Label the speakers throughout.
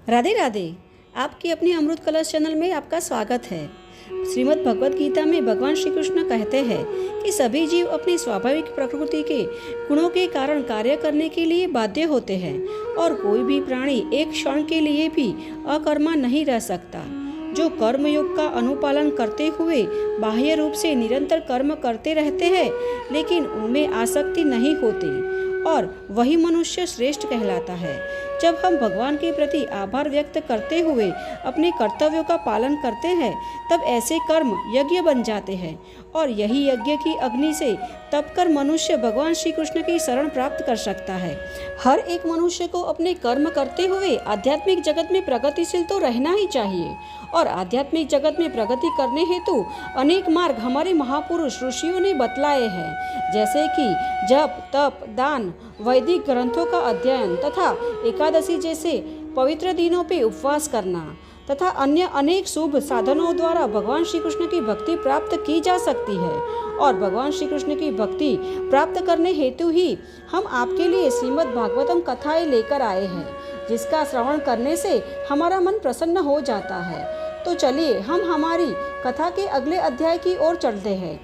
Speaker 1: राधे राधे। आपकी अपनी अमृत कलश चैनल में आपका स्वागत है। श्रीमद् भगवत गीता में भगवान श्री कृष्ण कहते हैं कि सभी जीव अपनी स्वाभाविक प्रकृति के गुणों के कारण कार्य करने के लिए बाध्य होते हैं और कोई भी प्राणी एक क्षण के लिए भी अकर्मा नहीं रह सकता। जो कर्मयोग का अनुपालन करते हुए बाह्य रूप से निरंतर कर्म करते रहते हैं लेकिन उनमें आसक्ति नहीं होती और वही मनुष्य श्रेष्ठ कहलाता है। जब हम भगवान के प्रति आभार व्यक्त करते हुए अपने कर्तव्यों का पालन करते हैं तब ऐसे कर्म यज्ञ बन जाते हैं और यही यज्ञ की अग्नि से तपकर मनुष्य भगवान श्री कृष्ण की शरण प्राप्त कर सकता है। हर एक मनुष्य को अपने कर्म करते हुए आध्यात्मिक जगत में प्रगतिशील तो रहना ही चाहिए और आध्यात्मिक जगत में प्रगति करने हेतु अनेक मार्ग हमारे महापुरुष ऋषियों ने बतलाए हैं, जैसे कि जप, तप, दान, वैदिक ग्रंथों का अध्ययन तथा एकादशी जैसे पवित्र दिनों पे उपवास करना तथा अन्य अनेक शुभ साधनों द्वारा भगवान श्री कृष्ण की भक्ति प्राप्त की जा सकती है। और भगवान श्री कृष्ण की भक्ति प्राप्त करने हेतु ही हम आपके लिए श्रीमद् भागवतम कथाएं लेकर आए हैं, जिसका श्रवण करने से हमारा मन प्रसन्न हो जाता है। तो चलिए हम हमारी कथा के अगले अध्याय की ओर चलते हैं।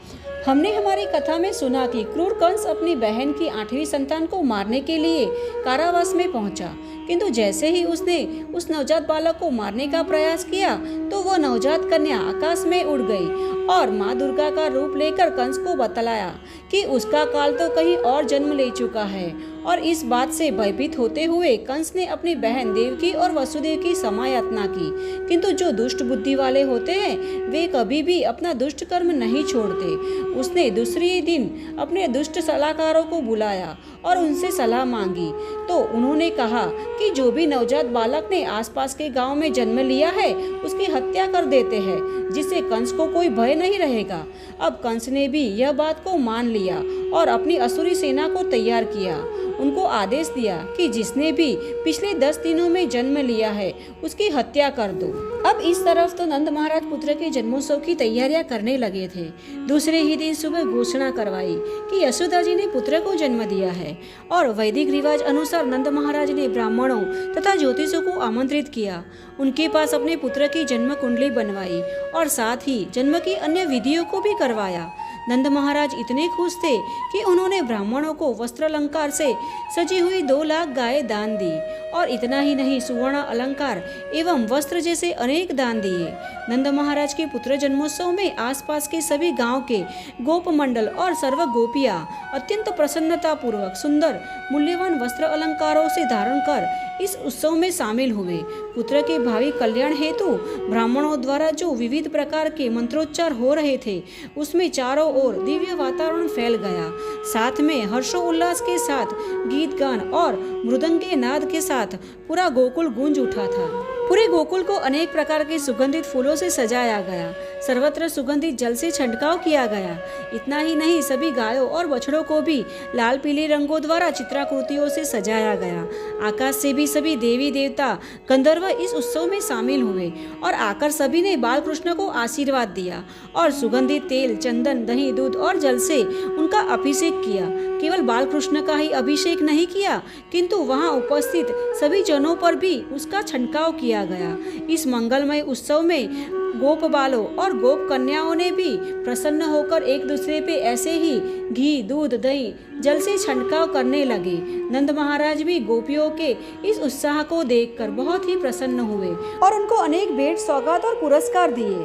Speaker 1: हमने हमारी कथा में सुना कि क्रूर कंस अपनी बहन की 8वीं संतान को मारने के लिए कारावास में पहुंचा, किंतु जैसे ही उसने उस नवजात बालक को मारने का प्रयास किया तो वह नवजात कन्या आकाश में उड़ गई और माँ दुर्गा का रूप लेकर कंस को बतलाया कि उसका काल तो कहीं और जन्म ले चुका है। और इस बात से भयभीत होते हुए कंस ने अपनी बहन देवकी और वसुदेव की क्षमा याचना की, किंतु जो दुष्ट बुद्धि वाले होते हैं वे कभी भी अपना दुष्ट कर्म नहीं छोड़ते। उसने दूसरे दिन अपने दुष्ट सलाहकारों को बुलाया और उनसे सलाह मांगी तो उन्होंने कहा कि जो भी नवजात बालक ने आसपास के गांव में जन्म लिया है उसकी हत्या कर देते हैं, जिससे कंस को कोई भय नहीं रहेगा। अब कंस ने भी यह बात को मान लिया और अपनी असुरी सेना को तैयार किया। उनको आदेश दिया कि जिसने भी पिछले 10 दिनों में जन्म लिया है उसकी हत्या कर दो। अब इस तरफ तो नंद महाराज पुत्र के जन्मोत्सव की तैयारियां करने लगे थे। दूसरे ही दिन सुबह घोषणा करवाई कि यशोदा जी ने पुत्र को जन्म दिया है और वैदिक रिवाज अनुसार नंद महाराज ने ब्राह्मणों तथा ज्योतिषों को आमंत्रित किया। उनके पास अपने पुत्र की जन्म कुंडली बनवाई और साथ ही जन्म की अन्य विधियों को भी करवाया। नंद महाराज इतने खुश थे कि उन्होंने ब्राह्मणों को वस्त्र अलंकार से सजी हुई 2 लाख गायें दान दी और इतना ही नहीं सुवर्ण अलंकार एवं वस्त्र जैसे अनेक दान दिए। नंद महाराज के पुत्र जन्मोत्सव में आसपास के सभी गांव के गोप मंडल और सर्व गोपियां अत्यंत प्रसन्नता पूर्वक सुंदर मूल्यवान वस्त्र अलंकारों से धारण कर इस उत्सव में शामिल हुए। पुत्र के भावी कल्याण हेतु ब्राह्मणों द्वारा जो विविध प्रकार के मंत्रोच्चार हो रहे थे उसमें चारों ओर दिव्य वातावरण फैल गया। साथ में हर्षोल्लास के साथ गीत गान और मृदंग के नाद के साथ पूरा गोकुल गूंज उठा था। पूरे गोकुल को अनेक प्रकार के सुगंधित फूलों से सजाया गया। सर्वत्र सुगंधित जल से छिड़काव किया गया। इतना ही नहीं, सभी गायों और बछड़ों को भी लाल पीले रंगों द्वारा चित्राकृतियों से सजाया गया। आकाश से भी सभी देवी देवता गंधर्व इस उत्सव में शामिल हुए और आकर सभी ने बाल कृष्ण को आशीर्वाद दिया और सुगंधित तेल, चंदन, दही, दूध और जल से उनका अभिषेक किया। केवल बाल कृष्ण का ही अभिषेक नहीं किया किंतु वहां उपस्थित सभी जनों पर भी उसका छिड़काव किया गया। इस मंगलमय उत्सव में गोप बालों और गोप कन्याओं ने भी प्रसन्न होकर एक दूसरे पे ऐसे ही घी, दूध, दही, जल से छिड़काव करने लगे। नंद महाराज भी गोपियों के इस उत्साह को देखकर बहुत ही प्रसन्न हुए और उनको अनेक भेंट, सौगात और पुरस्कार दिए।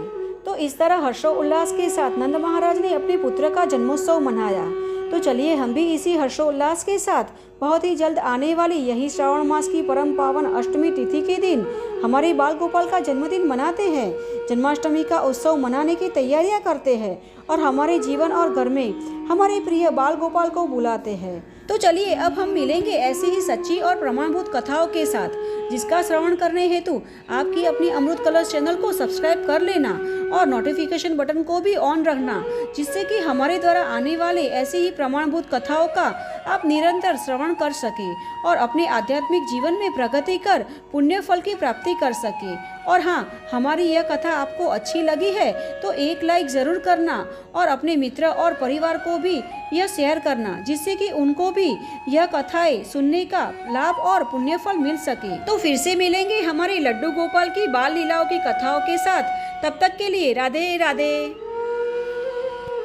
Speaker 1: तो इस तरह हर्षोल्लास के साथ नंद महाराज ने अपने पुत्र का जन्मोत्सव मनाया। तो चलिए हम भी इसी हर्षोल्लास के साथ बहुत ही जल्द आने वाली यही श्रावण मास की परम पावन अष्टमी तिथि के दिन हमारे बाल गोपाल का जन्मदिन मनाते हैं। जन्माष्टमी का उत्सव मनाने की तैयारियां करते हैं और हमारे जीवन और घर में हमारे प्रिय बाल गोपाल को बुलाते हैं। तो चलिए अब हम मिलेंगे ऐसी ही सच्ची और प्रमाणभूत कथाओं के साथ, जिसका श्रवण करने हेतु आपकी अपनी अमृत कलश चैनल को सब्सक्राइब कर लेना और नोटिफिकेशन बटन को भी ऑन रखना, जिससे कि हमारे द्वारा आने वाले ऐसी ही प्रमाणभूत कथाओं का आप निरंतर श्रवण कर सके और अपने आध्यात्मिक जीवन में प्रगति कर पुण्य फल की प्राप्ति कर सके। और हाँ, हमारी यह कथा आपको अच्छी लगी है तो एक लाइक ज़रूर करना और अपने मित्र और परिवार को भी यह शेयर करना, जिससे कि उनको भी यह कथाएं सुनने का लाभ और पुण्य फल मिल सके। तो फिर से मिलेंगे हमारे लड्डू गोपाल की बाल लीलाओं की कथाओं के साथ। तब तक के लिए राधे राधे।